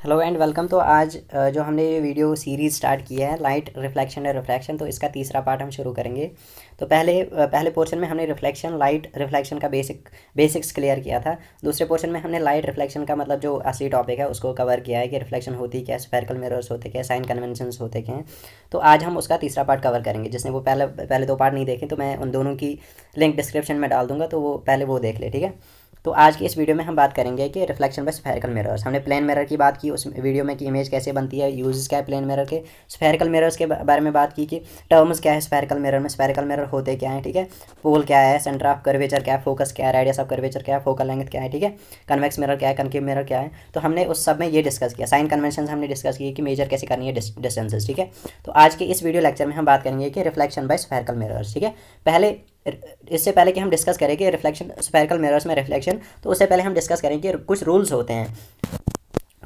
Hello and welcome. तो आज जो हमने ये वीडियो सीरीज़ स्टार्ट की है लाइट रिफ्लेक्शन और रिफ्रैक्शन, तो इसका तीसरा पार्ट हम शुरू करेंगे। तो पहले पोर्शन में हमने रिफ्लेक्शन लाइट रिफ्लेक्शन का बेसिक्स क्लियर किया था। दूसरे पोर्शन में हमने लाइट रिफ्लेक्शन का मतलब जो असली टॉपिक है उसको कवर किया है कि रिफ्लेक्शन होती क्या है, स्फेरिकल मिरर्स होते क्या है, साइन कन्वेंशंस होते क्या हैं। तो आज हम उसका तीसरा पार्ट कवर करेंगे। जिसने वो पहले दो पार्ट नहीं देखे तो मैं उन दोनों की लिंक डिस्क्रिप्शन में डाल दूंगा, तो वो पहले वो देख ले, ठीक है। तो आज की इस वीडियो में हम बात करेंगे कि रिफ्लेक्शन बाय स्फेरिकल मिरर्स। हमने प्लेन मिरर की बात की उस वीडियो में कि इमेज कैसे बनती है, यूजेस क्या है प्लेन मिरर के। स्फेरिकल मिरर्स के बारे में बात की कि टर्म्स क्या है स्फेरिकल मिरर में, स्फेरिकल मिरर होते क्या है, ठीक है। पोल क्या है, सेंटर ऑफ कर्वेचर क्या है, फोकस क्या है, रेडियस ऑफ कर्वेचर क्या है, फोकल लेंथ क्या है, ठीक है। कन्वेक्स मिरर क्या है, कनकेव मिरर क्या है। तो हमने उस सब में ये डिस्कस किया। साइन कन्वेंशन हमने डिस्कस किया कि मेजर कैसे करनी है डिस्टेंसेस, ठीक है। तो आज के इस वीडियो लेक्चर में हम बात करेंगे कि रिफ्लेक्शन बाय स्फेरिकल मिरर्स, ठीक है। इससे पहले कि हम डिस्कस करें कि रिफ्लेक्शन स्फेरिकल मिरर्स में रिफ्लेक्शन, तो उससे पहले हम डिस्कस करें कि कुछ रूल्स होते हैं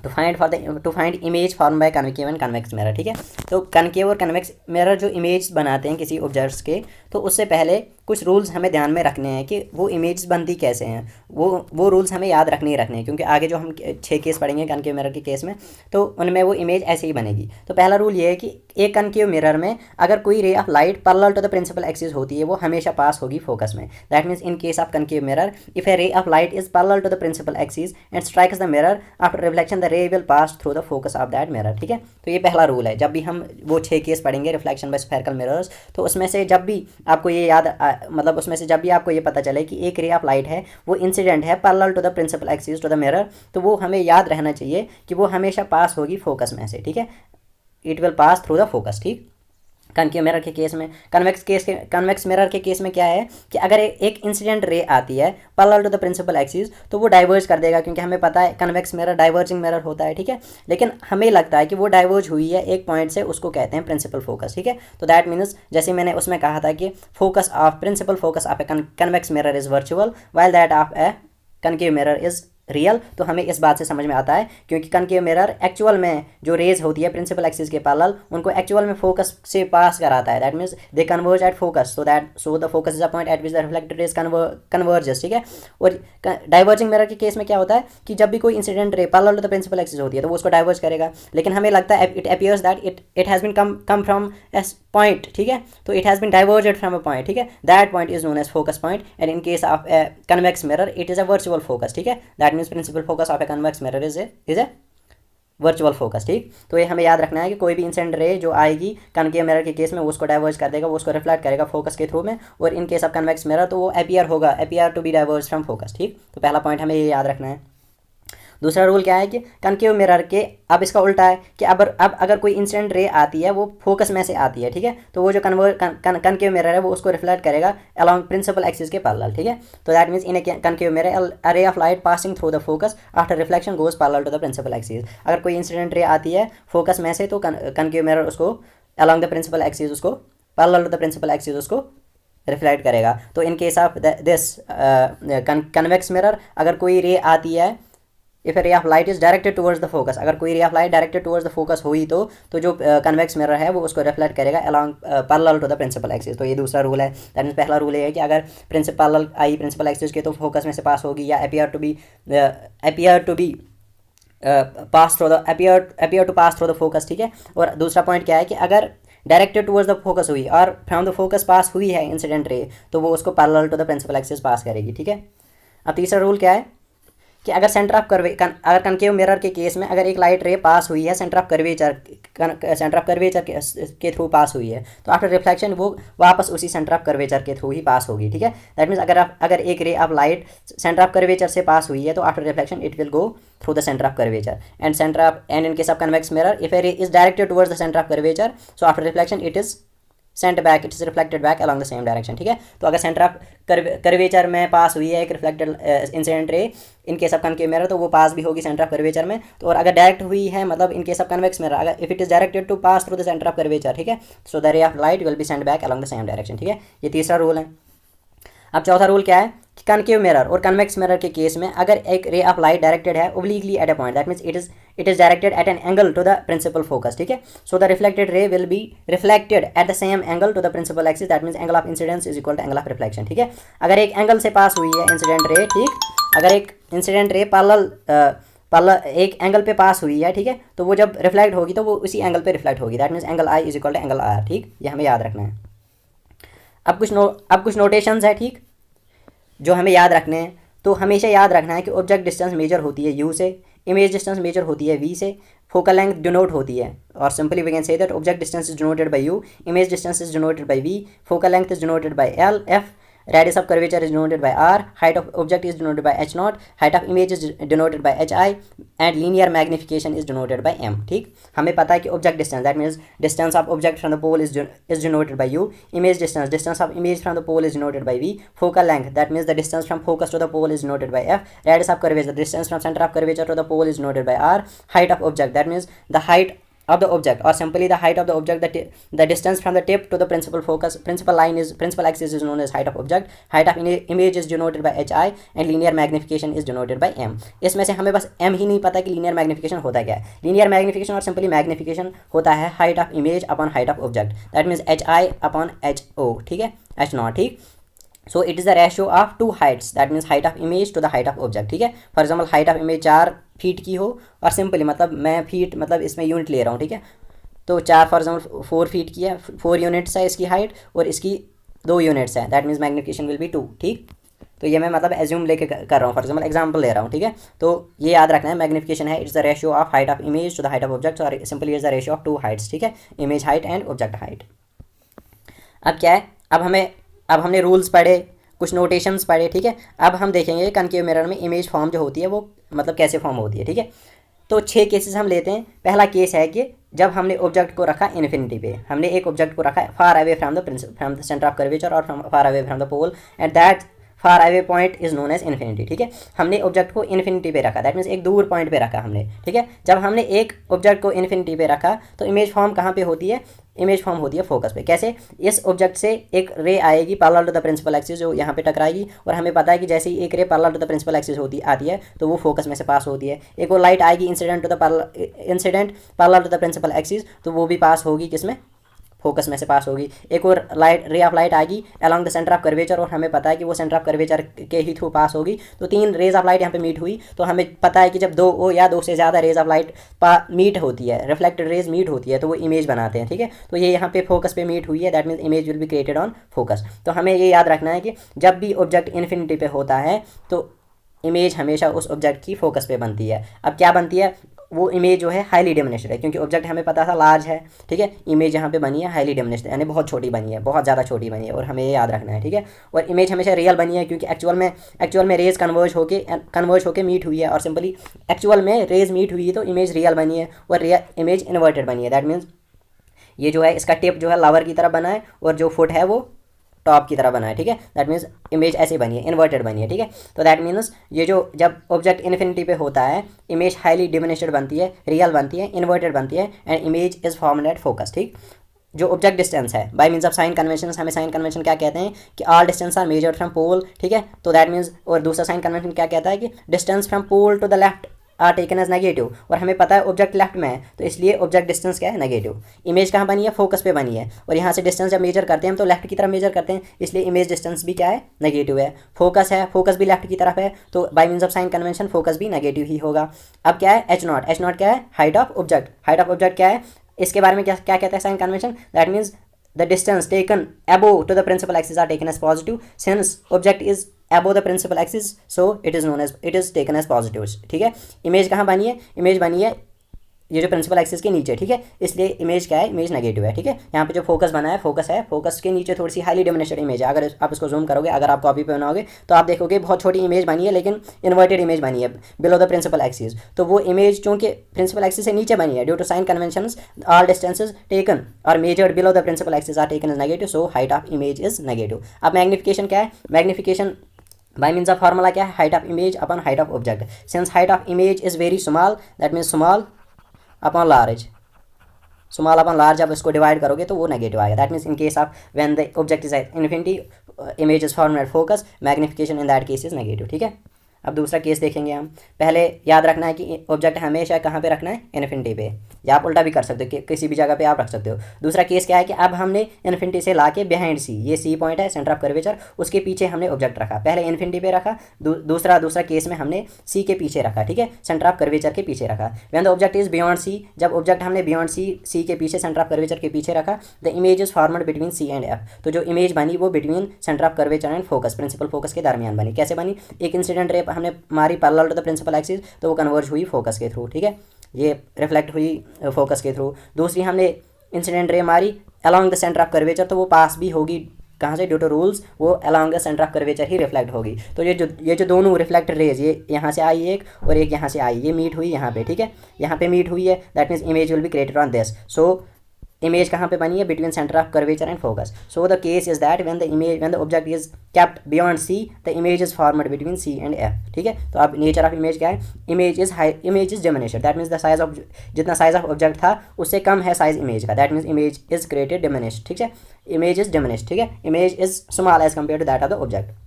to find image form by concave and convex mirror, ठीक है। तो कनकेव और कन्वेक्स मिरर जो इमेज बनाते हैं किसी ऑब्जेक्ट्स के, तो उससे पहले कुछ रूल्स हमें ध्यान में रखने हैं कि वो इमेज बनती कैसे हैं। वो रूल्स हमें याद रखने ही रखने हैं, क्योंकि आगे जो हम 6 केस पढ़ेंगे कनकेव मिरर के केस में, तो उनमें वो इमेज ऐसे ही बनेगी। तो पहला रूल ये है कि एक कनकेव मिरर में अगर कोई ray of light parallel to the principal axis होती है, वो हमेशा पास होगी फोकस में। That means in case of concave mirror, if a ray of light is parallel to the principal axis and strikes the mirror, after reflection the ray will pass through the focus of that mirror, ठीक है। तो ये पहला rule है। जब भी हम वो 6 केस पढ़ेंगे रिफ्लेक्शन बाय स्फेरिकल मिरर्स, तो उसमें से जब भी आपको ये मतलब उसमें से जब भी आपको ये पता चले कि एक रे ऑफ लाइट है, वो इंसिडेंट है parallel to the principal axis to the mirror, तो वो हमें याद रहना चाहिए कि वो हमेशा पास होगी फोकस में से, ठीक है। It will pass through the focus, ठीक। कनकेव मिरर के केस में, कन्वेक्स मिरर के केस में क्या है कि अगर एक इंसिडेंट रे आती है parallel to the principal axis, तो वो डाइवर्ज कर देगा, क्योंकि हमें पता है कन्वेक्स मिरर डाइवर्जिंग मिरर होता है, ठीक है। लेकिन हमें लगता है कि वो डाइवर्ज हुई है एक पॉइंट से, उसको कहते हैं प्रिंसिपल फोकस, ठीक है। तो दैट मीन्स जैसे मैंने उसमें कहा था कि principal focus of a convex mirror is virtual while that of a concave mirror is real. तो हमें इस बात से समझ में आता है क्योंकि कनकेव मिरर एक्चुअल में जो रेज होती है प्रिंसिपल एक्सिस के पैरेलल, उनको एक्चुअल में फोकस से पास कराता है। That means they converge at focus, so the focus is a point eight which the reflected raise converges, ठीक है। और डाइवर्जिंग मिरर के केस में क्या होता है कि जब भी कोई incident ray parallel to the principal axis होती है, तो वो उसको डाइवर्ज करेगा। लेकिन हमें लगता है it appears that it has been come from S point, ठीक है। तो it has been diverged from a point, ठीक है। That point is known as focus point, and in case of a convex mirror it is a virtual focus, ठीक है। That means principal focus of a convex mirror is a virtual focus, ठीक। तो ये हमें याद रखना है कि कोई भी इंसिडेंट रे जो आएगी कनकेव मिरर के केस में, वो उसको डाइवर्ज कर देगा, वो उसको रिफ्लेक्ट करेगा फोकस के थ्रू में। और in case of convex mirror तो वो appear to be diverge from focus, ठीक। तो पहला पॉइंट हमें ये याद रखना है। दूसरा रूल क्या है कि कनकेव मिरर के, अब इसका उल्टा है कि अब अगर कोई इंसिडेंट रे आती है वो फोकस में से आती है, ठीक है। तो वो जो कनकेव मिरर है वो उसको रिफ्लेक्ट करेगा अलॉन्ग प्रिंसिपल एक्सिस के पैरेलल, ठीक है। तो that means in a concave mirror a ray of light passing through the focus after reflection goes parallel to the principal axis. अगर कोई इंसिडेंट रे आती है फोकस में से, तो कनकेव मिरर उसको अलॉन्ग द प्रिंसिपल एक्सिस, उसको parallel to the principal axis उसको रिफ्लेक्ट करेगा। तो in case of this convex mirror, अगर कोई रे आती है, if a ray of light is directed towards the focus, अगर कोई ray of light directed towards the focus हुई तो जो कन्वेक्स मिरर है वो उसको रिफ्लेक्ट करेगा along parallel to the principal axis. तो ये दूसरा रूल है। दैट मीन्स पहला रूल ये है कि अगर पैरेलल आई प्रिंसिपल एक्सिस के, तो फोकस में से पास होगी, या appear to be pass through the focus, ठीक है। और दूसरा पॉइंट क्या है कि अगर डायरेक्टेड टुवर्ड्स द फोकस हुई और फ्रॉम द फोकस पास हुई है इंसिडेंट रे, तो वो उसको parallel to the principal axis pass करेगी, ठीक है। अब तीसरा रूल क्या है कि अगर अगर कनकेव मिरर के केस में अगर एक लाइट रे पास हुई है सेंटर ऑफ कर्वेचर के थ्रू पास हुई है, तो आफ्टर रिफ्लेक्शन वो वापस उसी सेंटर ऑफ कर्वेचर के थ्रू ही पास होगी, ठीक है। दैट मीन्स अगर एक ray of light centre of curvature से पास हुई है, तो after reflection it will go through the centre of curvature and in case of convex mirror, if a ray is directed towards the centre of curvature, so after reflection it is sent back, it is reflected back along the same direction, ठीक है। तो अगर centre of curvature में पास हुई है एक reflected incident ray in case of concave mirror, तो वो पास भी होगी सेंटर ऑफ कर्वेचर में। तो और अगर डायरेक्ट हुई है, मतलब in case of convex mirror, अगर if it is directed to pass through the centre of curvature, ठीक है, so the ray of light will be sent back along the same direction, ठीक है। ये तीसरा रूल है। अब चौथा रूल क्या है कि कनकेव मिरर और कन्वेक्स मिरर के केस में अगर एक रे ऑफ लाइट डायरेक्टेड है obliquely at a point, that means it is directed at an angle to the principal focus, ठीक है। So the reflected ray will be reflected at the same angle to the principal axis, that means angle of incidence is equal to angle of reflection, ठीक है। अगर एक angle से pass हुई है incident ray, ठीक, अगर एक इंसिडेंट रे एक एंगल पे पास हुई है, ठीक है, तो वो जब रिफ्लेक्ट होगी तो वो उसी एंगल पे रिफ्लेक्ट होगी, that means angle i is equal to angle r, ठीक, ये हमें याद रखना है। अब कुछ नोटेशंस है, ठीक, जो हमें याद रखने हैं। तो हमेशा याद रखना है कि ऑब्जेक्ट डिस्टेंस मेजर होती है यू से, इमेज डिस्टेंस मेजर होती है वी से, फोकल लेंथ डिनोट होती है, और simply we can say that object distance is denoted by u, image distance is denoted by v, focal length is denoted by l f, radius of curvature is denoted by r, height of object is denoted by h naught, height of image is denoted by hi, and linear magnification is denoted by m, ठीक। हमें पता है कि object distance, that means distance of object from the pole is denoted by u, image distance of image from the pole is denoted by v, focal length, that means the distance from focus to the pole is denoted by f, radius of curvature, the distance from center of curvature to the pole is denoted by r, height of object, that means the height of the object, or simply the height of the object, the distance from the tip to the principal axis is known as height of object, height of image is denoted by hi, and linear magnification is denoted by m। इसमें से हमें बस m ही नहीं पता कि linear magnification होता क्या है। linear magnification और simply magnification होता है height of image upon height of object, that means hi upon ho, ठीक है, h naught, ठीक। So it is the ratio of two heights, that means height of image to the height of object, ठीक है। For example height of image 4 feet की हो, और simply मतलब मैं फीट मतलब इसमें यूनिट ले रहा हूँ, ठीक है, तो 4 फॉर एग्जाम्पल 4 फीट की है, 4 यूनिट्स है इसकी हाइट, और इसकी 2 यूनिट्स है, that means magnification will be 2, ठीक। तो ये मैं मतलब एज्यूम लेके कर रहा हूँ, फॉर एग्जाम्पल एग्जाम्पल ले रहा हूँ, ठीक है। तो ये याद रखना है, मैग्निफिकेशन है it's the ratio of height of image to the height of object, और simply is the ratio of two heights, ठीक है, image height and object height. अब क्या है, अब हमने रूल्स पढ़े, कुछ नोटेशंस पढ़े, ठीक है। अब हम देखेंगे कनकेव मिरर में इमेज फॉर्म जो होती है वो मतलब कैसे फॉर्म होती है, ठीक है। तो 6 केसेस हम लेते हैं। पहला केस है कि जब हमने ऑब्जेक्ट को रखा इन्फिनिटी पे, हमने एक ऑब्जेक्ट को रखा far away from the centre of curvature और far away from the pole, at that far away point is known as infinity, ठीक है। हमने ऑब्जेक्ट को इन्फिनिटी पे रखा, दैट मीन्स एक दूर पॉइंट पे रखा हमने, ठीक है। जब हमने एक ऑब्जेक्ट को इन्फिनिटी पे रखा तो इमेज फॉर्म कहाँ पे होती है, इमेज फॉर्म होती है फोकस पे। कैसे, इस ऑब्जेक्ट से एक रे आएगी parallel to the principal axis जो यहाँ पे टकराएगी, और हमें पता है कि जैसे ही एक ray parallel to the principal axis आती है तो वो फोकस में से पास होती है। एक और लाइट आएगी incident parallel to the principal axis, तो वो भी पास होगी किसमें, फोकस में से पास होगी। एक और लाइट रे ऑफ लाइट आएगी along the centre of curvature, और हमें पता है कि वो सेंटर ऑफ कर्वेचर के ही थ्रू पास होगी। तो 3 रेज ऑफ लाइट यहाँ पे मीट हुई, तो हमें पता है कि जब 2 या 2 से ज़्यादा रेज ऑफ लाइट मीट होती है, रिफ्लेक्टेड रेज मीट होती है, तो वो इमेज बनाते हैं, ठीक है। तो ये यहाँ पे फोकस पे मीट हुई है, that means image will be created on focus. तो हमें ये याद रखना है कि जब भी ऑब्जेक्ट इन्फिनिटी पे होता है तो इमेज हमेशा उस ऑब्जेक्ट की फोकस पे बनती है। अब क्या बनती है, वो इमेज जो है हाईली डिमिनिश्ड है, क्योंकि ऑब्जेक्ट हमें पता था लार्ज है, ठीक है। इमेज यहाँ पे बनी है हाईली डिमिनिश्ड, यानी बहुत छोटी बनी है, बहुत ज़्यादा छोटी बनी है, और हमें ये याद रखना है, ठीक है। और इमेज हमेशा रियल बनी है, क्योंकि एक्चुअल में रेज कन्वर्ज होके मीट हुई है, और सिंपली एक्चुअल में रेज मीट हुई है तो इमेज रियल बनी है, और इमेज इन्वर्टेड बनी है। दैट मीन्स ये जो है इसका टिप जो है लवर की तरफ बना है, और जो फुट है वो टॉप की तरह बना है, ठीक है। दैट मीन्स इमेज ऐसे बनी है, इन्वर्टेड बनी है, ठीक है। तो दैट मीन्स ये जो जब ऑब्जेक्ट इन्फिनिटी पे होता है इमेज हाईली डिमिनिश्ड बनती है, रियल बनती है, इन्वर्टेड बनती है, and image is formed at focus, ठीक। जो ऑब्जेक्ट डिस्टेंस है by means of sign convention, हमें साइन कन्वेंशन क्या कहते हैं कि all distance are measured from pole, ठीक है। तो दैट मीन्स, और दूसरा साइन कन्वेंशन क्या कहता है कि distance from pole to the left are taken as negative, और हमें पता है ऑब्जेक्ट लेफ्ट में है तो इसलिए ऑब्जेक्ट डिस्टेंस क्या है, नेगेटिव। इमेज कहाँ बनी है, फोकस पे बनी है, और यहाँ से डिस्टेंस जब मेजर करते हैं हम तो लेफ्ट की तरफ मेजर करते हैं, इसलिए इमेज डिस्टेंस भी क्या है, नेगेटिव है। फोकस भी लेफ्ट की तरफ है, तो bye means of sign convention focus भी नेगेटिव ही होगा। अब क्या है, एच नॉट क्या है, हाइट ऑफ ऑब्जेक्ट क्या है, इसके बारे में क्या कहता है sign convention, that means the distance taken above to the principal axis are taken as positive, since object is above the principal axis so it is taken as positive, ठीक है। इमेज कहाँ बनी है, इमेज बनी है ये जो principal axis के नीचे, ठीक है, इसलिए इमेज क्या है, इमेज नेगेटिव है, ठीक है। यहाँ पे जो फोकस बना है, फोकस के नीचे थोड़ी सी हाईली डिमिनिश्ड इमेज है। अगर आप इसको जूम करोगे, अगर आप कॉपी पे बनाओगे तो आप देखोगे बहुत छोटी इमेज बनी है, लेकिन इन्वर्टेड इमेज बनी है बिलो द प्रिंसिपल एक्सिस। तो वो इमेज चूँकि प्रिंसिपल एक्सिस से नीचे बनी है, due to sign conventions all distances taken or measured below the principal axis are taken as negative, so height of image is negative. अब मैग्निफिकेशन क्या है, magnification by means of formula क्या है, height of image upon height of object. Since height of image is very small, that means small upon large, जब इसको divide करोगे तो वो नेगेटिव आएगा। That means in case of when the object is at infinity, image is formed at focus, magnification in that case is negative, ठीक है। अब दूसरा केस देखेंगे हम। पहले याद रखना है कि ऑब्जेक्ट हमेशा कहाँ पे रखना है, इन्फिनिटी पे। या आप उल्टा भी कर सकते हो कि किसी भी जगह पे आप रख सकते हो। दूसरा केस क्या है कि अब हमने इन्फिनिटी से ला के बिहाइंड सी, ये सी पॉइंट है सेंटर ऑफ कर्वेचर, उसके पीछे हमने ऑब्जेक्ट रखा, पहले इन्फिनिटी पे रखा, दूसरा केस में हमने सी के पीछे रखा, ठीक है, सेंटर ऑफ कर्वेचर के पीछे रखा। When the object is beyond C, जब ऑब्जेक्ट हमने बियॉन्ड सी के पीछे सेंटर ऑफ कर्वेचर के पीछे रखा, the image is formed between C and F, तो जो इमेज बनी वो between centre of curvature and focus, principal focus के दरमियान बनी। कैसे बनी? एक इंसिडेंट रे हमने मारी parallel to the principal axis, तो वो कन्वर्ज हुई फोकस के थ्रू, ठीक है, ये रिफ्लेक्ट हुई फोकस के थ्रू। दूसरी हमने इंसिडेंट रे मारी along the centre of curvature, तो वो पास भी होगी कहाँ से? ड्यू टू रूल्स वो along the centre of curvature he reflect होगी। तो ये जो दोनों रिफ्लेक्ट रेज, ये यहाँ से आई एक और एक यहाँ से आई, ये मीट हुई यहाँ पे, ठीक है, यहाँ पे मीट हुई है, that means image will be created on this. So image कहाँ पे बनी है? Between centre of curvature and focus. So the case is that when the object is kept beyond C, the image is formed between C and F, ठीक है। तो अब nature of image क्या है? Image is diminished, that means the size of, जितना size of object था उससे कम है साइज इमेज का, that means image is created diminished, ठीक है, इमेज इज डिमिनिश्ड, ठीक है, image is small as compare to that of the object.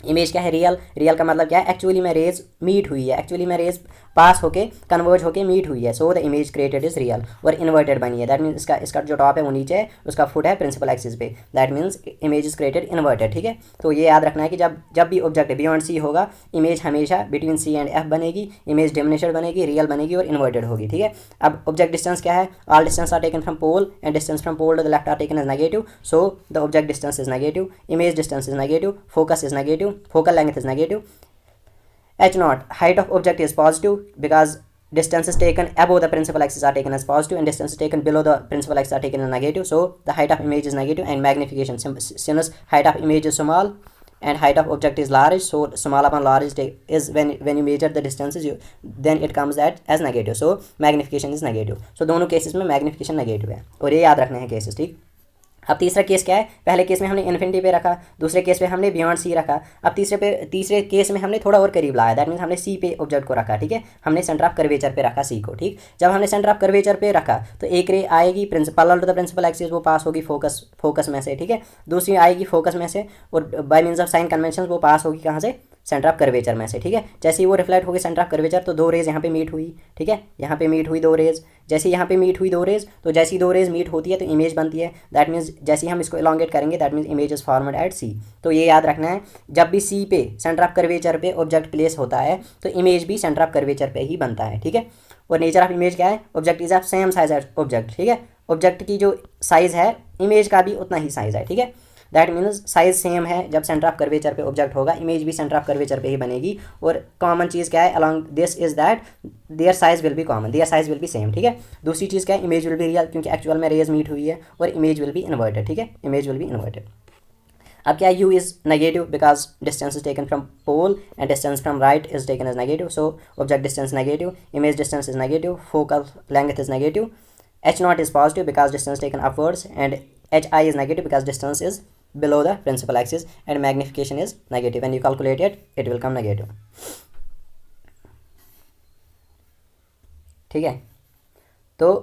Image क्या है? रियल का मतलब क्या है? एक्चुअली में रेज मीट हुई है, एक्चुअली में रेज पास होके कन्वर्ज होके मीट हुई है, so the image created is real, और इन्वर्टेड बनी है, दैट मीन्स इसका जो टॉप है वो नीचे है, उसका फुट है प्रिंसिपल एक्सिस पे, that means image is created inverted, ठीक है। तो ये याद रखना है कि जब भी ऑब्जेक्ट बियॉन्ड सी होगा, इमेज हमेशा बिटवीन सी एंड एफ बनेगी, इमेज डिमिनिश्ड बनेगी, रियल बनेगी और इन्वर्टेड होगी, ठीक है। अब ऑब्जेक्ट डिस्टेंस क्या है? All distance are taken from pole and distance from pole to the left are taken as negative, so the object distance is negative, image distance is negative, focus is negative, focal length is negative. H naught, height of object is positive because distances taken above the principal axis are taken as positive and distances taken below the principal axis are taken as negative. So the height of image is negative, and magnification, since height of image is small and height of object is large, so small upon large is when you measure the distances, then it comes as negative. So magnification is negative. So दोनों cases में magnification negative है, और ये याद रखने हैं cases, ठीक। अब तीसरा केस क्या है? पहले केस में हमने इन्फिनिटी पे रखा, दूसरे केस में हमने बियॉन्ड सी रखा, अब तीसरे केस में हमने थोड़ा और करीब लाया, दैट मीन्स हमने सी पे ऑब्जेक्ट को रखा, ठीक है, हमने सेंटर ऑफ कर्वेचर पे रखा सी को, ठीक। जब हमने सेंटर ऑफ कर्वेचर पे रखा तो एक रे आएगी parallel to the principal axis, वो पास होगी फोकस में से, ठीक है, दूसरी आएगी फोकस में से, और bye means of sign convention वो पास होगी कहाँ से? सेंटर ऑफ कर्वेचर में से, ठीक है। जैसे ही वो रिफ्लेक्ट होगी सेंटर ऑफ कर्वेचर, तो दो रेज यहाँ पे मीट हुई, ठीक है, यहाँ पे मीट हुई दो रेज, जैसे यहाँ पे मीट हुई दो रेज, तो जैसी दो रेज मीट होती है तो इमेज बनती है, दैट मीन्स जैसे ही हम इसको इलॉन्गेट करेंगे that means image is formed at C. तो ये याद रखना है, जब भी सी पे सेंटर ऑफ कर्वेचर पे ऑब्जेक्ट प्लेस होता है तो इमेज भी सेंटर ऑफ कर्वेचर पे ही बनता है, ठीक है। और नेचर ऑफ इमेज क्या है? Object is of same size as object, ठीक है, ऑब्जेक्ट की जो साइज़ है इमेज का भी उतना ही साइज़ है, ठीक है, दैट मीन्स साइज सेम है। जब सेंटर ऑफ कर्वेचर पे ऑब्जेक्ट होगा इमेज भी सेंटर ऑफ कर्वेचर पे ही बनेगी, और कॉमन चीज़ क्या है along this is that their size will be common, their size will be same, ठीक है। दूसरी चीज़ क्या है? इमेज विल बी रियल, क्योंकि एक्चुअल में रेज मीट हुई है, और इमेज विल बी इन्वर्टेड, ठीक है, इमेज विल बी इन्वर्टेड। अब क्या? u is negative because distance is taken from pole and distance from right is taken as negative, so object distance negative, image distance is negative, focal length is negative. h naught is positive because distance taken upwards, and hi is negative because distance is below the principal axis, and magnification is negative. When you calculate it, it will come negative. ठीक है। तो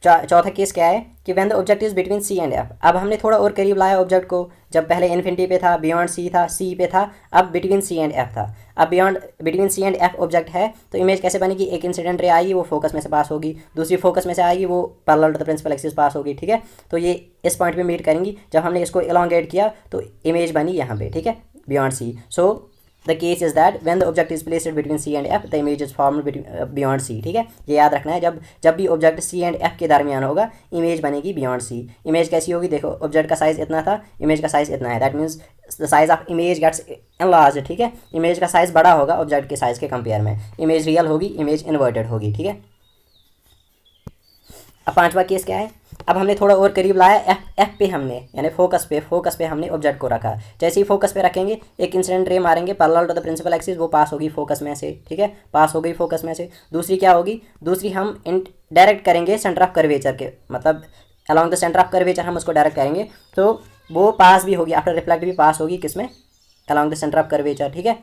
चौथा case क्या है कि when the object is between C and F. अब हमने थोड़ा और करीब लाया ऑब्जेक्ट को, जब पहले इन्फिनिटी पे था, बियॉन्ड सी था, सी पे था, अब बिटवीन सी एंड एफ था। अब between C and F object है तो इमेज कैसे बनेगी? एक इंसिडेंट रे आएगी वो फोकस में से पास होगी, दूसरी फोकस में से आएगी वो parallel to the principal axis pass होगी, ठीक है। तो ये इस पॉइंट पे मीट करेंगी। जब हमने इसको इलॉन्गेट किया तो इमेज बनी यहाँ पे, ठीक है, beyond C. So the case is that when the object is placed between C and F the image is formed beyond C, ठीक है। ये याद रखना है, जब भी ऑब्जेक्ट सी एंड एफ के दरमियान होगा इमेज बनेगी बियॉन्ड सी। इमेज कैसी होगी? देखो, ऑब्जेक्ट का साइज इतना था, इमेज का साइज इतना है, that means the size of image gets enlarged, ठीक है। इमेज का साइज बड़ा होगा ऑब्जेक्ट के साइज के कंपेयर में, इमेज रियल होगी, इमेज इन्वर्टेड होगी, ठीक है। अब पांचवा केस क्या है? अब हमने थोड़ा और करीब लाया एफ पे, हमने यानी फोकस पे हमने ऑब्जेक्ट को रखा। जैसे ही फोकस पे रखेंगे एक इंसिडेंट रे मारेंगे parallel to the principal axis, वो पास होगी फोकस में से, ठीक है, पास हो गई फोकस में से। दूसरी क्या होगी? दूसरी हम डायरेक्ट करेंगे सेंटर ऑफ कर्वेचर के, मतलब along the centre of curvature हम उसको डायरेक्ट करेंगे तो वो पास भी होगी, आफ्टर रिफ्लेक्ट भी पास होगी, किसमें? Along the centre of curvature, ठीक है।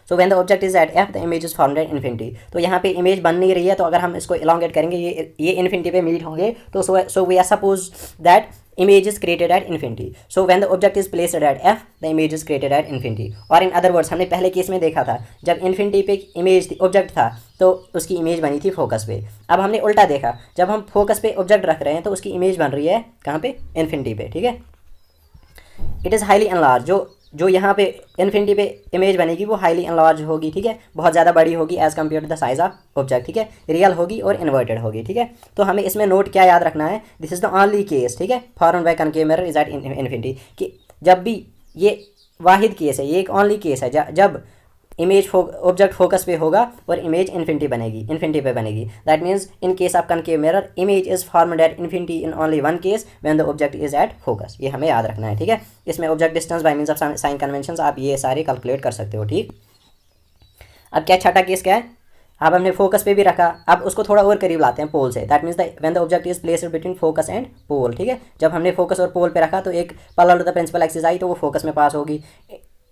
So when the object is at F the image is found at infinity. तो यहाँ पे इमेज बन नहीं रही है, तो अगर हम इसको इलांगेट करेंगे ये इन्फिनिटी पे मीट होंगे, तो so we are suppose that image is created at infinity. So when the object is placed at f the image is created at infinity. और in other words हमने पहले केस में देखा था जब इन्फिनिटी पे इमेज थी, ऑब्जेक्ट था, तो उसकी इमेज बनी थी फोकस पे। अब हमने उल्टा देखा, जब हम फोकस पे ऑब्जेक्ट रख रहे हैं तो उसकी इमेज बन रही है कहाँ पे, इन्फिनिटी पे, ठीक है। इट इज़ हाईली एनलार्ज, जो यहाँ पे इन्फिनिटी पे इमेज बनेगी वो हाईली एनलार्ज होगी, ठीक है, बहुत ज़्यादा बड़ी होगी as compare to the size of object, ठीक है, रियल होगी और इन्वर्टेड होगी, ठीक है। तो हमें इसमें नोट क्या याद रखना है, this is the only case, ठीक है, formed by concave mirror is at infinity, कि जब भी ये वाहिद केस है, ये एक ओनली केस है जब इमेज ऑब्जेक्ट फोकस पे होगा और इमेज इन्फिनिटी पे बनेगी। That means in case of concave mirror image is formed at infinity in only one case when the object is at focus. ये हमें याद रखना है, ठीक है। इसमें object distance by means of sign conventions आप ये सारे कैलकुलेट कर सकते हो, ठीक। अब क्या छठा केस क्या है, अब हमने फोकस पे भी रखा, अब उसको थोड़ा और करीब लाते हैं पोल से। That means when the object is placed between focus and pole, ठीक है। जब हमने फोकस और पोल पे रखा तो एक parallel to the principal axis आई तो वो फोकस में पास होगी,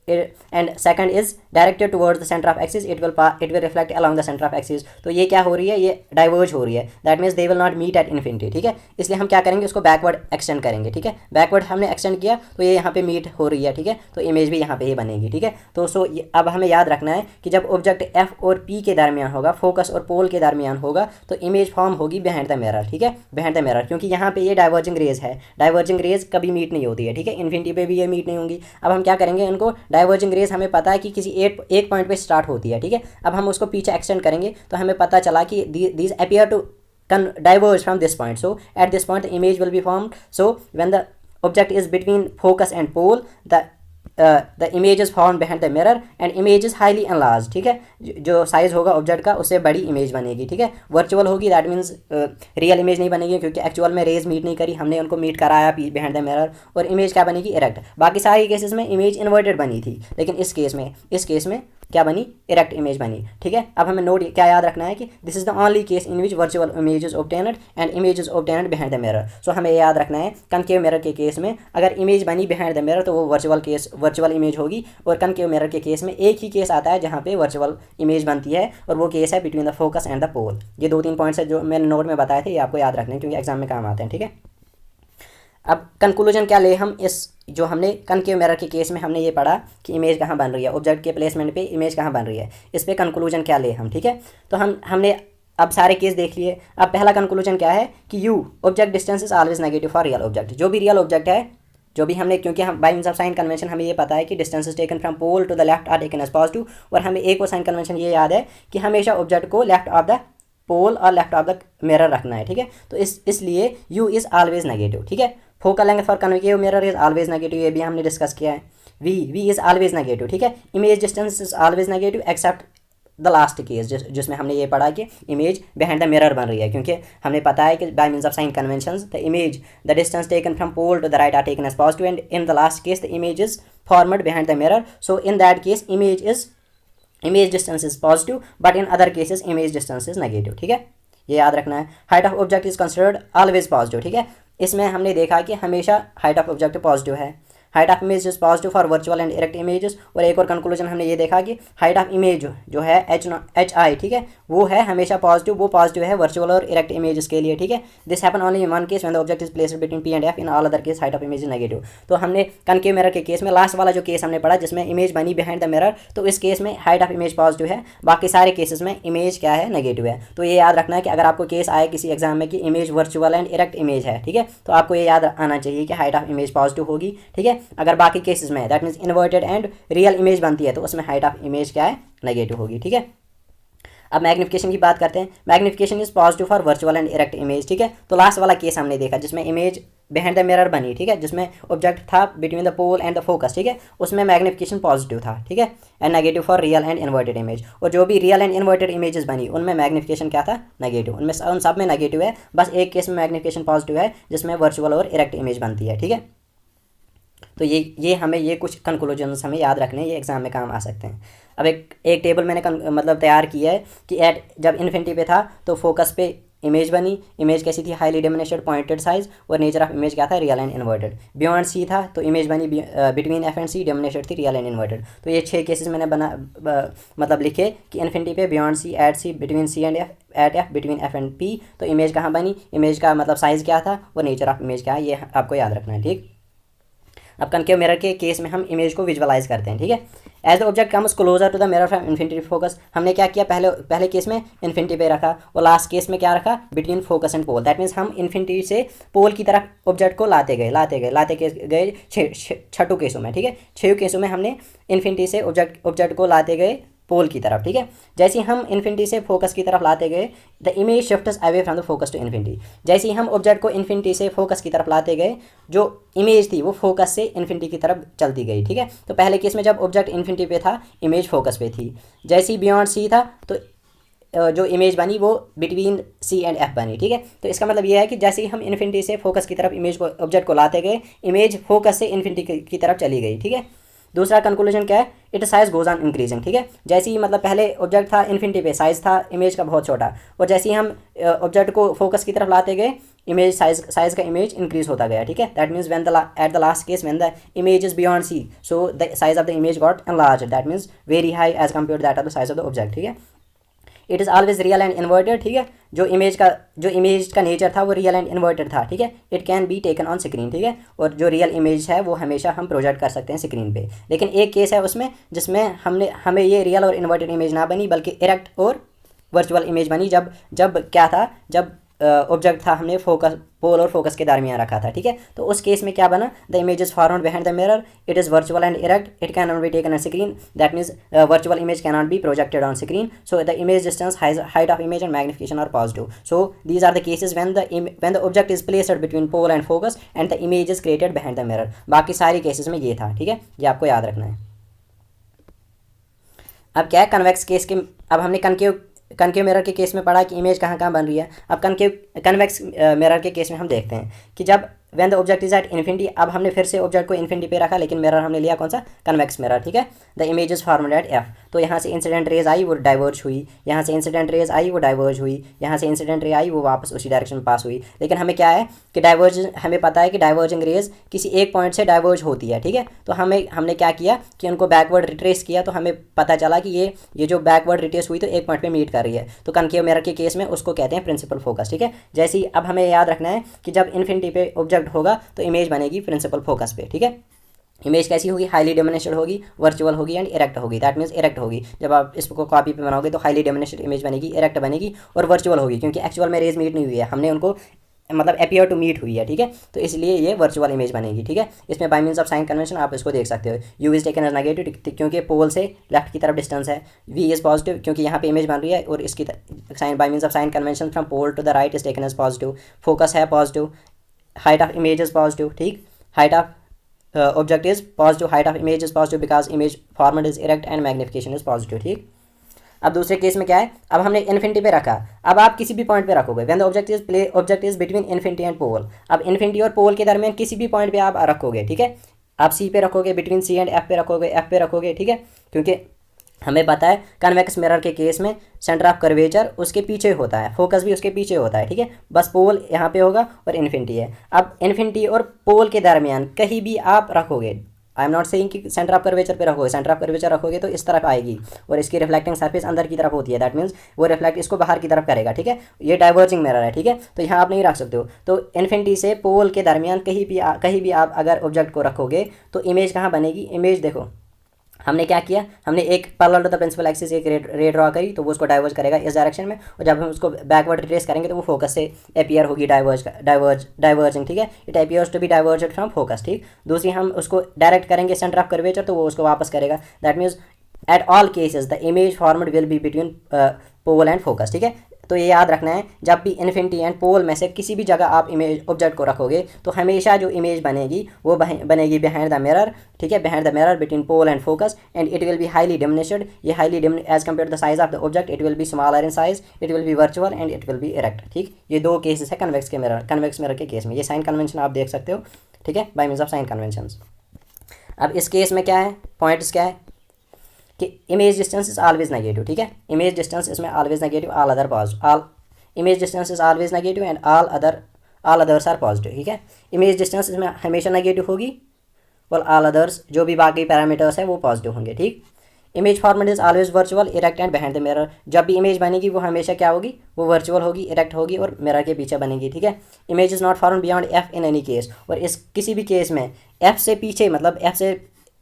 and second is directed towards the centre of axis, it will reflect along the centre of axis. तो ये क्या हो रही है, ये डाइवर्ज हो रही है, that means they will not meet at infinity, ठीक है। इसलिए हम क्या करेंगे, उसको बैकवर्ड एक्सटेंड करेंगे, ठीक है। बैकवर्ड हमने एक्सटेंड किया तो ये यहाँ पे मीट हो रही है, ठीक है, तो इमेज भी यहाँ पे ही बनेगी, ठीक है। तो अब हमें याद रखना है कि जब ऑब्जेक्ट एफ और पी के दरमियान होगा, फोकस और पोल के दरमियान होगा, तो इमेज फॉर्म होगी बिहाइंड द मिरर, ठीक है, बिहाइंड द मिरर, क्योंकि यहाँ पे ये डाइवर्जिंग रेज है, डाइवर्जिंग रेज कभी मीट नहीं होती है, ठीक है, इन्फिनिटी पे भी ये मीट नहीं होंगी। अब हम क्या करेंगे, इनको डाइवर्जिंग रेज हमें पता है कि किसी एक पॉइंट पे स्टार्ट होती है, ठीक है। अब हम उसको पीछे एक्सटेंड करेंगे तो हमें पता चला कि these appear to diverge from this point, so at this point the image will be formed. So when the object is between focus and pole, the image is formed behind the mirror and image is highly enlarged, ठीक है। जो size होगा object का उससे बड़ी image बनेगी, ठीक है, वर्चुअल होगी, दैट मीन्स रियल इमेज नहीं बनेगी, क्योंकि एक्चुअल में रेज मीट नहीं करी, हमने उनको मीट कराया बिहाइंड द मिरर, और इमेज क्या बनेगी, इरेक्ट। बाकी सारी केसेस में इमेज इन्वर्टेड बनी थी, लेकिन इस केस में क्या बनी, इरेक्ट इमेज बनी, ठीक है। अब हमें नोट क्या याद रखना है कि this is the only case in which virtual image is obtained and image is obtained behind the mirror. So हमें याद रखना है कनकेव मिरर के केस में अगर इमेज बनी बिहाइंड द मिरर तो वो वर्चुअल इमेज होगी, और कनकेव मिरर के केस में एक ही केस आता है जहाँ पे वर्चुअल इमेज बनती है, और वो केस है between the focus and the pole. ये 2-3 पॉइंट्स है जो मैंने नोट में बताए थे, ये आपको याद रखने हैं क्योंकि एग्जाम में काम आते हैं, ठीक है। अब कंक्लूजन क्या ले हम, इस जो हमने कनकेव मिरर के केस में हमने ये पढ़ा कि इमेज कहाँ बन रही है, ऑब्जेक्ट के प्लेसमेंट पे इमेज कहाँ बन रही है, इस पे कंक्लूजन क्या ले हम, ठीक है। तो हमने अब सारे केस देख लिए। अब पहला कंक्लूजन क्या है कि you object distance is always negative for real object. जो भी रियल ऑब्जेक्ट है, जो भी हमने, क्योंकि हम by means of sign convention हमें ये पता है कि distance is taken from pole to the left are taken as positive, और हमें एक और साइन कन्वेंशन ये याद है कि हमेशा ऑब्जेक्ट को लेफ्ट ऑफ द पोल और लेफ्ट ऑफ द मिरर रखना है, ठीक है। तो इसलिए यू इज़ ऑलवेज नेगेटिव, ठीक है। Focal length for concave mirror is always negative, ये भी हमने डिस्कस किया है। वी इज ऑलवेज नेगेटिव, ठीक है। Image distance is always negative except the last case जिसमें हमने ये पढ़ा कि इमेज बिहाइंड द मिरर बन रही है, क्योंकि हमें पता है कि by means of sign conventions the distance taken from pole to the right are taken as positive, and in the last case the image is formed behind the mirror. So in that case image distance is positive, but in other cases image distance is negative, ठीक है, ये याद रखना है। Height of object is considered always positive, ठीक है। इसमें हमने देखा कि हमेशा हाइट ऑफ ऑब्जेक्ट पॉजिटिव है, height of image is positive for virtual and erect images. और एक और कंक्लूजन हमने ये देखा कि हाइट ऑफ इमेज जो है एच आई, ठीक है, वो है हमेशा पॉजिटिव, वो पॉजिटिव है वर्चुअल और इरेक्ट इमेजेस के लिए, ठीक है। This happen only in one case when the object is placed between P and F, in all other case height of image is negative. तो हमने कनकेव मिरर के केस में लास्ट वाला जो केस हमने पढ़ा जिसमें इमेज बनी बिहाइंड द मिरर, तो इस केस में हाइट ऑफ इमेज पॉजिटिव है, बाकी सारे केसेस में इमेज क्या है, नेगेटिव है। तो ये याद रखना है कि अगर आपको केस आए किसी एग्जाम में कि image virtual and erect image है, ठीक है, तो आपको ये याद आना चाहिए कि हाइट ऑफ इमेज पॉजिटिव होगी, ठीक है। अगर बाकी केसेस में that means inverted and real image बनती है तो उसमें हाइट ऑफ इमेज क्या है, नेगेटिव होगी, ठीक है। अब मैग्निफिकेशन की बात करते हैं। Magnification is positive for virtual and erect image, ठीक है। तो लास्ट वाला केस हमने देखा जिसमें इमेज बिहाइंड द मिरर बनी, ठीक है, जिसमें ऑब्जेक्ट था between the pole and the focus, ठीक है, उसमें मैग्निफिकेशन पॉजिटिव था, ठीक है, and negative for real and inverted image. और जो भी रियल एंड इन्वर्टेड इमेजेस बनी उनमें मैग्निफिकेशन क्या था, नेगेटिव। उन सब में नेगेटिव है, बस एक केस में मैग्निफिकेशन पॉजिटिव है जिसमें वर्चुअल और इरेक्ट इमेज बनती है, ठीक है। तो ये हमें ये कुछ कंक्लूजन्स हमें याद रखने हैं, ये एग्जाम में काम आ सकते हैं। अब एक टेबल मैंने मतलब तैयार किया है कि जब इन्फिनिटी पे था तो फोकस पे इमेज बनी, इमेज कैसी थी, हाईली डिमिनिश्ड पॉइंटेड साइज, और नेचर ऑफ इमेज क्या था, real and inverted. Beyond C था तो इमेज बनी between F and C, diminished थी, रियल एंड इन्वर्टेड। तो ये 6 केसेस मैंने मतलब लिखे कि इन्फिनिटी पे beyond C, at C, between C and F, at F, between F and P. तो इमेज कहाँ बनी, इमेज का मतलब साइज़ क्या था, और नेचर ऑफ इमेज क्या है, ये आपको याद रखना है। ठीक, अब कनकेव मिरर के केस में हम इमेज को विजुअलाइज करते हैं। ठीक है, as the object comes closer to the mirror from infinity focus, हमने क्या किया, पहले केस में इन्फिनिटी पे रखा, और लास्ट केस में क्या रखा, between focus and pole. That means हम इन्फिनिटी से पोल की तरफ ऑब्जेक्ट को लाते गए 6 केसों में। ठीक है, 6 केसों में हमने इन्फिनिटी से ऑब्जेक्ट को लाते गए पोल की तरफ। ठीक है, जैसे ही हम इन्फिनिटी से फोकस की तरफ लाते गए, the image shifts away from the focus to infinity. जैसे ही हम ऑब्जेक्ट को इन्फिनिटी से फोकस की तरफ लाते गए, जो इमेज थी वो फोकस से इन्फिनिटी की तरफ चलती गई। ठीक है, तो पहले केस में जब ऑब्जेक्ट इन्फिनिटी पे था, इमेज फोकस पे थी। जैसे ही बियॉन्ड सी था तो जो इमेज बनी वो बिटवीन सी एंड एफ बनी। ठीक है, तो इसका मतलब ये है कि जैसे ही हम इन्फिनिटी से फोकस की तरफ इमेज को ऑब्जेक्ट को लाते गए, इमेज फोकस से इन्फिनिटी की तरफ चली गई। ठीक है, दूसरा कंक्लूजन क्या है, it size goes on increasing. ठीक है, जैसे ही मतलब पहले ऑब्जेक्ट था इन्फिनिटी पे, साइज था इमेज का बहुत छोटा, और जैसे ही हम ऑब्जेक्ट को फोकस की तरफ लाते गए, इमेज साइज का इमेज इंक्रीज होता गया। ठीक है, that means when the at the last case when the image is beyond C, so the size of the image got enlarged, that means very high as compare that of the size of the object. ठीक है, it is always real and inverted. ठीक है, जो image का nature था वो real and inverted था। ठीक है, it can be taken on screen. ठीक है, और जो रियल इमेज है वो हमेशा हम प्रोजेक्ट कर सकते हैं स्क्रीन पे। लेकिन एक केस है उसमें जिसमें हमें ये रियल और इन्वर्टेड इमेज ना बनी, बल्कि इरेक्ट और वर्चुअल इमेज बनी। जब क्या था, जब ऑब्जेक्ट था हमने पोल और फोकस के दरमियान रखा था। ठीक है, तो उस केस में क्या बना, the image is formed behind the mirror, it is virtual and erect, it can not be taken on screen, that means virtual image can not be projected on screen, so the image distance, height of image and magnification are positive. So these are the cases when the object is placed between pole and focus and the image is created behind the mirror. बाकी सारी cases में ये था। ठीक है, ये आपको याद रखना है। अब क्या है कन्वेक्स केस के, अब हमने कनकेव मिरर के केस में पढ़ा कि इमेज कहाँ कहाँ बन रही है। अब कन्वेक्स मिरर के केस में हम देखते हैं कि जब when the object is at infinity, अब हमने फिर से ऑब्जेक्ट को इन्फिनिटी पे रखा, लेकिन मिरर हमने लिया कौन सा, कन्वेक्स मिरर। ठीक है, the image is formed eight F, तो यहाँ से इंसिडेंट रेज आई वो डाइवर्ज हुई, यहाँ से इंसिडेंट रेज आई वो डाइवर्ज हुई, यहाँ से इंसिडेंट रे आई वो वापस उसी डायरेक्शन में पास हुई। लेकिन हमें क्या है कि हमें पता है कि डाइवर्जिंग रेज किसी एक पॉइंट से डाइवर्ज होती है। ठीक है, तो हमने क्या किया कि उनको बैकवर्ड रिट्रेस किया, तो हमें पता चला कि ये जो बैकवर्ड रिट्रेस हुई तो एक पॉइंट पे मीट कर रही है। तो कनकेव मिरर के केस में उसको कहते हैं प्रिंसिपल फोकस। ठीक है, जैसे ही अब हमें याद रखना है कि जब इन्फिनिटी पे ऑब्जेक्ट होगा तो इमेज बनेगी प्रिंसिपल फोकस पे। ठीक है, इमेज कैसी होगी, हाईली डिमिनिश्ड होगी, वर्चुअल होगी एंड इरेक्ट होगी। दैट मीन्स इरेक्ट होगी, जब आप इसको कॉपी पे बनाओगे तो हाईली डिमिनिश्ड इमेज बनेगी, इरेक्ट बनेगी और वर्चुअल होगी, क्योंकि एक्चुअल में रेज मीट नहीं हुई है, हमने उनको मतलब अपीयर टू मीट हुई है। ठीक है, तो इसलिए ये वर्चुअल इमेज बनेगी। ठीक है, इसमें by means of sign convention आप इसको देख सकते हो, u is taken as negative क्योंकि पोल से लेफ्ट की तरफ डिस्टेंस है, वी इज पॉजिटिव क्योंकि यहाँ पे इमेज बन रही है, और इसकी sign by means of sign convention from pole to the right is taken as positive, focus है positive, height of image is positive. ठीक, height of object is positive, height of image is positive because image format is erect and magnification is positive. ठीक, अब दूसरे case में क्या है, अब हमने इन्फिनिटी पे रखा, अब आप किसी भी पॉइंट पे रखोगे, when the object is between infinity and pole. अब इन्फिनिटी और पोल के दरमियान किसी भी पॉइंट पे आप रखोगे। ठीक है, आप सी पे रखोगे, बिटवीन सी एंड एफ पे रखोगे, एफ पे रखोगे। ठीक है, क्योंकि हमें पता है कन्वेक्स मिरर के केस में सेंटर ऑफ कर्वेचर उसके पीछे होता है, फोकस भी उसके पीछे होता है। ठीक है, बस पोल यहाँ पे होगा और इन्फिनिटी है। अब इन्फिनिटी और पोल के दरमियान कहीं भी आप रखोगे, आई एम नॉट सेइंग कि सेंटर ऑफ कर्वेचर पे रखोगे, सेंटर ऑफ कर्वेचर रखोगे तो इस तरफ आएगी और इसकी रिफ्लेक्टिंग सरफेस अंदर की तरफ होती है, दैट मीन्स वो रिफ्लेक्ट इसको बाहर की तरफ करेगा। ठीक है, ये डाइवर्जिंग मिरर है। ठीक है, तो यहाँ आप नहीं रख सकते हो। तो इन्फिनिटी से पोल के दरमियान कहीं भी आप अगर ऑब्जेक्ट को रखोगे तो इमेज कहाँ बनेगी, इमेज देखो हमने क्या किया, हमने एक parallel to the principal axis एक रे ड्रॉ करी, तो वो उसको डाइवर्ज करेगा इस डायरेक्शन में, और जब हम उसको बैकवर्ड ट्रेस करेंगे तो वो फोकस से अपीयर होगी डाइवर्जिंग। ठीक है, it appears to be diverged from focus. ठीक, दूसरी हम उसको डायरेक्ट करेंगे सेंटर ऑफ कर्वेचर, तो वो उसको वापस करेगा। That means at all cases the image format will be between pole and focus. ठीक है, तो ये याद रखना है, जब भी इन्फिनिटी एंड पोल में से किसी भी जगह आप इमेज ऑब्जेक्ट को रखोगे तो हमेशा जो इमेज बनेगी वो बनेगी बिहाइंड द मिरर। ठीक है, behind the mirror between pole and focus, and it will be highly diminished. ये highly as compare to the size of the object, it will be smaller in size, it will be virtual and it will be erect. ठीक, ये दो cases है convex mirror के case में। ये sign convention आप देख सकते हो। ठीक है, by means of sign convention. अब इस केस में क्या है, पॉइंट्स क्या है कि image distance is always negative. ठीक है, इमेज डिस्टेंस इसमें always negative, all other positive, all image distance is always negative and all others are positive, ठीक है। इमेज डिस्टेंस इसमें हमेशा नेगेटिव होगी और ऑल अदर्स जो भी बाकी पैरामीटर्स है वो पॉजिटिव होंगे, ठीक। Image format is always virtual, erect and behind the mirror. जब भी इमेज बनेगी वो हमेशा क्या होगी, वो वर्चुअल होगी, इरेक्ट होगी और मिरर के पीछे बनेगी, ठीक है। Image is not form beyond F in any case, और इस किसी भी केस में एफ से पीछे मतलब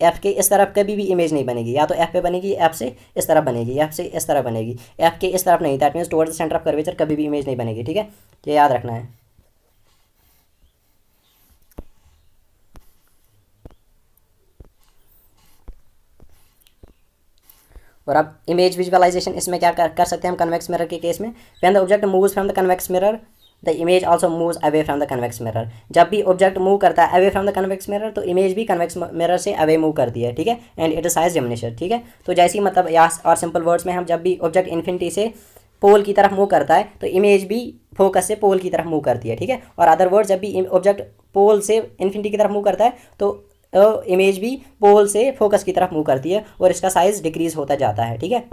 एफ के इस तरफ कभी भी इमेज नहीं बनेगी, या तो एफ पे बनेगी, एफ से इस तरफ बनेगी, एफ से इस तरफ बनेगी, एफ के इस तरफ नहीं, that means towards the centre of curvature कभी भी इमेज नहीं बनेगी, ठीक है। ये याद रखना है। और अब इमेज विजुअलाइजेशन इसमें क्या कर सकते हैं हम कन्वेक्स मिरर के केस में, when the object moves from the convex mirror the image also moves away from the convex mirror. जब भी ऑब्जेक्ट मूव करता है away from the convex mirror तो इमेज भी कन्वेक्स मिरर से अवे मूव करती है, ठीक है। एंड इट इज साइज डिमिनिशर, ठीक है। तो जैसे ही मतलब या और सिंपल वर्ड्स में हम जब भी ऑब्जेक्ट इन्फिनिटी से पोल की तरफ मूव करता है तो इमेज भी फोकस से पोल की तरफ मूव करती है, ठीक है। और अदर वर्ड जब भी ऑब्जेक्ट पोल से इन्फिनिटी की तरफ मूव करता है तो इमेज भी पोल से फोकस की तरफ मूव करती है और इसका साइज डिक्रीज होता जाता है, ठीक है।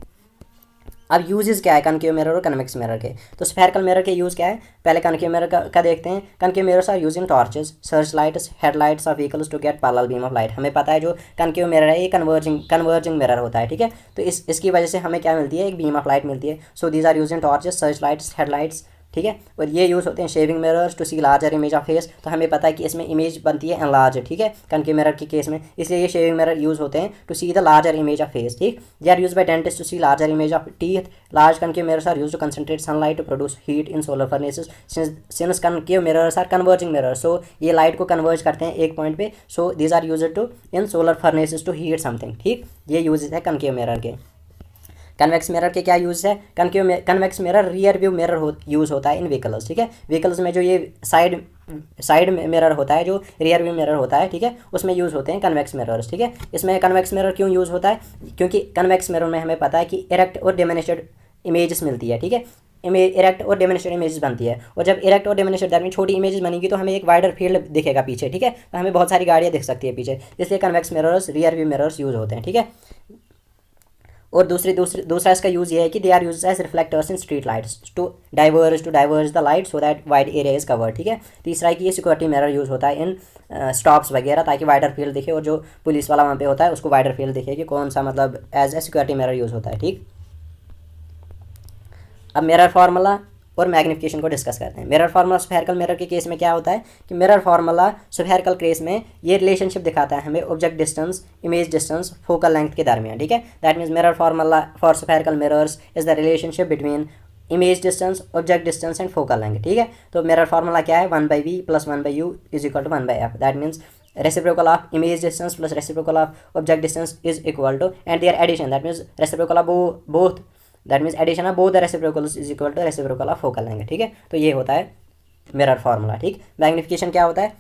अब यूजेस क्या है कनकेव मिरर और कन्वेक्स मिरर के, तो स्फेरिकल मिरर के यूज़ क्या है, पहले कनकेव मिरर का देखते हैं। Concave mirrors are use in torches, search lights, headlights of vehicles to get parallel beam of light. हमें पता है जो कनकेव मिरर है ये कन्वर्जिंग मिरर होता है, ठीक है। तो इसकी वजह से हमें क्या मिलती है, एक बीम ऑफ लाइट मिलती है। So these are use in torches, search lights, headlights, ठीक है। और ये यूज़ होते हैं shaving mirrors to see larger image of face. तो हमें पता है कि इसमें इमेज बनती है एनलार्ज, ठीक है, कनकेव मिरर के केस में, इसलिए ये शेविंग मिरर यूज़ होते हैं to see the larger image of face, ठीक। They are use by dentist to see larger image of teeth. Large concave mirrors are use to concentrate sunlight to produce heat in solar furnaces. Since concave mirrors are converging mirrors, so ये light को converge करते हैं एक point पे, so these are use to in solar furnaces to heat something, ठीक। ये use है concave mirror के। कन्वेक्स मिरर के क्या यूज़ है, convex mirror rear view mirror use होता है इन व्हीकल्स, ठीक है। व्हीकल्स में जो ये साइड मिरर होता है, जो रियर व्यू मिरर होता है, ठीक है, उसमें यूज़ होते हैं कन्वेक्स मिरर्स, ठीक है। इसमें कन्वेक्स मिरर क्यों यूज़ होता है, क्योंकि कन्वेक्स मिरर में हमें पता है कि इरेक्ट और डिमिनिश्ड इमेजेस मिलती है, ठीक है। इरेक्ट और डिमिनिश्ड इमेजेस बनती है, और जब इरेक्ट और डिमिनिश्ड दैट मीन छोटी इमेजेस बनेगी तो हमें एक वाइडर फील्ड दिखेगा पीछे, ठीक है। तो हमें बहुत सारी गाड़ियाँ दिख सकती है पीछे, इसलिए convex mirrors rear view mirrors use होते हैं, ठीक है। और दूसरा इसका यूज़ ये है कि they are use as reflectors in street lights to diverge the light so that wide area is covered, ठीक है। तीसरा है कि ये सिक्योरिटी मिरर यूज़ होता है इन स्टॉप्स वगैरह, ताकि वाइडर फील्ड दिखे और जो पुलिस वाला वहाँ पे होता है उसको वाइडर फील्ड दिखे कि कौन सा मतलब as a security mirror use होता है, ठीक। अब मिरर फार्मूला और मैग्निफिकेशन को डिस्कस करते हैं। मिरर फार्मूला स्फेरिकल मिरर के केस में क्या होता है कि मिरर फार्मूला स्फेरिकल केस में ये रिलेशनशिप दिखाता है हमें object distance, image distance, focal length के दरमियान, ठीक है। That means mirror formula for spherical mirrors is the relationship between image distance, object distance and focal length, ठीक है। तो मिरर फार्मूला क्या है, 1/v + 1/u is equal to 1/f। That means reciprocal of image distance plus reciprocal of object distance is equal to and their addition, that means reciprocal of both, that means addition of both the reciprocals is equal to reciprocal of focal length, ठीक है। तो ये होता है mirror formula, ठीक। Magnification क्या होता है,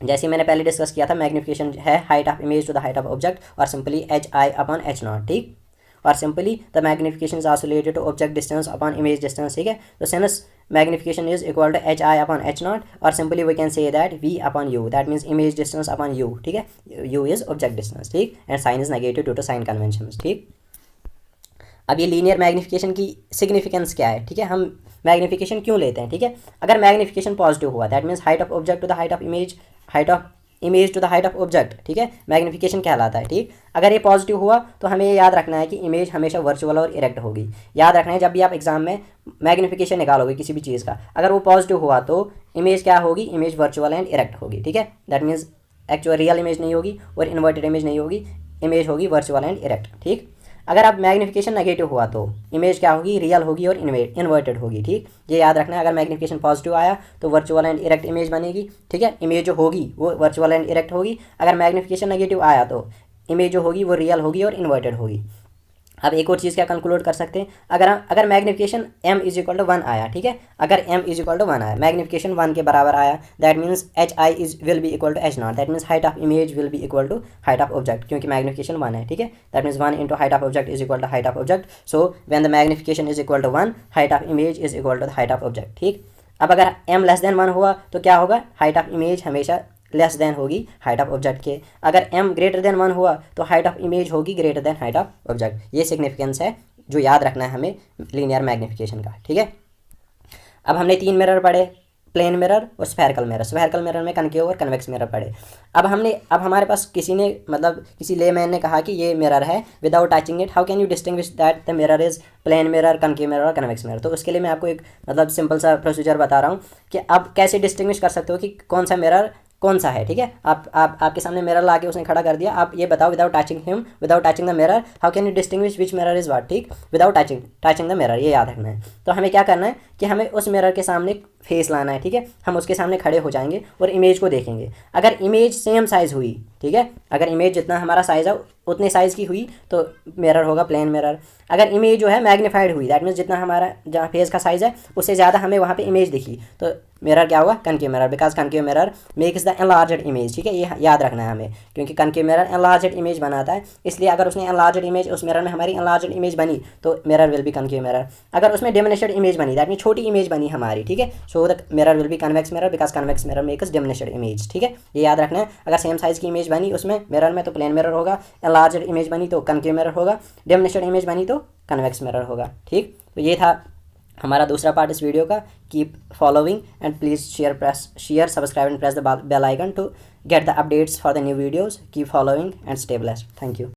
जैसे मैंने पहले डिस्कस किया था, मैग्निफिकेशन है height of image to the height of object और सिंपली hi/h0, ठीक। और simply the magnification is also related to object distance upon image distance, ठीक है। तो since magnification is equal to hi/h0 और simply we can say that v/u, that means image distance upon u, ठीक है। u is object distance, ठीक, and sign is negative due to sign conventions, ठीक। अब ये लीनियर मैग्निफिकेशन की significance क्या है, ठीक है, हम मैग्निफिकेशन क्यों लेते हैं, ठीक है। अगर मैग्निफिकेशन पॉजिटिव हुआ that means height of object to the height of image, height of image to the height of object, ठीक है, मैग्निफिकेशन कहलाता है, ठीक। अगर ये पॉजिटिव हुआ तो हमें ये याद रखना है कि इमेज हमेशा वर्चुअल और इरेक्ट होगी। याद रखना है जब भी आप एग्जाम में मैग्निफिकेशन निकालोगे किसी भी चीज़ का, अगर वो पॉजिटिव हुआ तो इमेज क्या होगी, इमेज वर्चुअल एंड इरेक्ट होगी, ठीक है। That means actual real image नहीं होगी और इन्वर्टेड इमेज नहीं होगी, इमेज होगी वर्चुअल एंड इरेक्ट, ठीक। अगर अब मैग्निफिकेशन नेगेटिव हुआ तो इमेज क्या होगी, रियल होगी और इन्वर्टेड होगी, ठीक। ये याद रखना है, अगर मैग्निफिकेशन पॉजिटिव आया तो वर्चुअल एंड इरेक्ट इमेज बनेगी, ठीक है, इमेज जो होगी वो वर्चुअल एंड इरेक्ट होगी। अगर मैग्निफिकेशन नेगेटिव आया तो इमेज जो होगी वो रियल होगी और इन्वर्टेड होगी। अब एक और चीज़ क्या कंक्लूड कर सकते हैं, अगर magnification m is equal to 1 आया, ठीक है, अगर m इज इक्वल टू 1 आया, मैग्निफिकेशन 1 के बराबर आया, that means hi will be equal to h0, that means height of image will be equal to height of object, क्योंकि मैग्निफिकेशन 1 है, ठीक है। That means 1 into height of object is equal to height of object, so when the magnification is equal to 1 height of image is equal to the height of object, ठीक। अब अगर m less than 1 हुआ तो क्या होगा, height of image हमेशा less than होगी height of object के। अगर m ग्रेटर देन 1 हुआ तो हाइट ऑफ इमेज होगी greater than height of object. ये सिग्निफिकेंस है जो याद रखना है हमें लीनियर मैग्निफिकेशन का, ठीक है। अब हमने 3 मिरर पढ़े, प्लेन मिरर और स्फेरिकल मिरर में कनकेव और कन्वेक्स मिरर पढ़े। अब हमारे पास किसी लेमैन ने कहा कि ये मिरर है without touching it, how can you distinguish that the mirror is plane mirror, concave mirror और कन्वेक्स मिरर। तो उसके लिए मैं आपको एक सिंपल सा प्रोसीजर बता रहा हूँ कि अब कैसे डिस्टिंग्विश कर सकते हो कि कौन सा मिरर कौन सा है। ठीक है, आपके सामने मिरर ला के उसने खड़ा कर दिया, आप ये बताओ without touching the mirror how can you distinguish which mirror is what. ठीक, विदाउट टचिंग द मिरर, ये याद रखना है। तो हमें क्या करना है कि हमें उस मिरर के सामने फेस लाना है। ठीक है, हम उसके सामने खड़े हो जाएंगे और इमेज को देखेंगे। अगर इमेज सेम साइज़ हुई, ठीक है, अगर इमेज जितना हमारा साइज़ है उतने साइज़ की हुई तो मिरर होगा प्लेन मिरर। अगर इमेज जो है मैग्नीफाइड हुई, दैट मीन्स जितना हमारा जहाँ फेस का साइज़ है उससे ज़्यादा हमें वहाँ पे इमेज दिखी, तो मिरर क्या होगा, concave mirror, because concave mirror makes the enlarged image. ठीक है, ये याद रखना है हमें, क्योंकि कनकेव मिरर एनलार्ज्ड इमेज बनाता है, इसलिए अगर उसने एनलार्ज्ड इमेज, उस मिरर में हमारी एनलार्ज्ड इमेज बनी तो mirror will be concave mirror. अगर उसमें डिमिनिश्ड इमेज बनी, दैट मीन छोटी इमेज बनी हमारी, ठीक है, so the mirror will be convex mirror, because convex mirror makes diminished image. ठीक है, ये याद रखना है। अगर सेम साइज़ की इमेज बनी उसमें मिरर में तो प्लेन मिरर होगा, एनलार्ज्ड इमेज बनी तो कनकेव मिरर होगा, डिमिनिश्ड इमेज बनी तो कन्वेक्स मिरर होगा। ठीक, तो ये था हमारा दूसरा पार्ट इस वीडियो का। Keep following and please share subscribe and press the bell icon to get the updates for the new videos. Keep following and stay blessed. Thank you.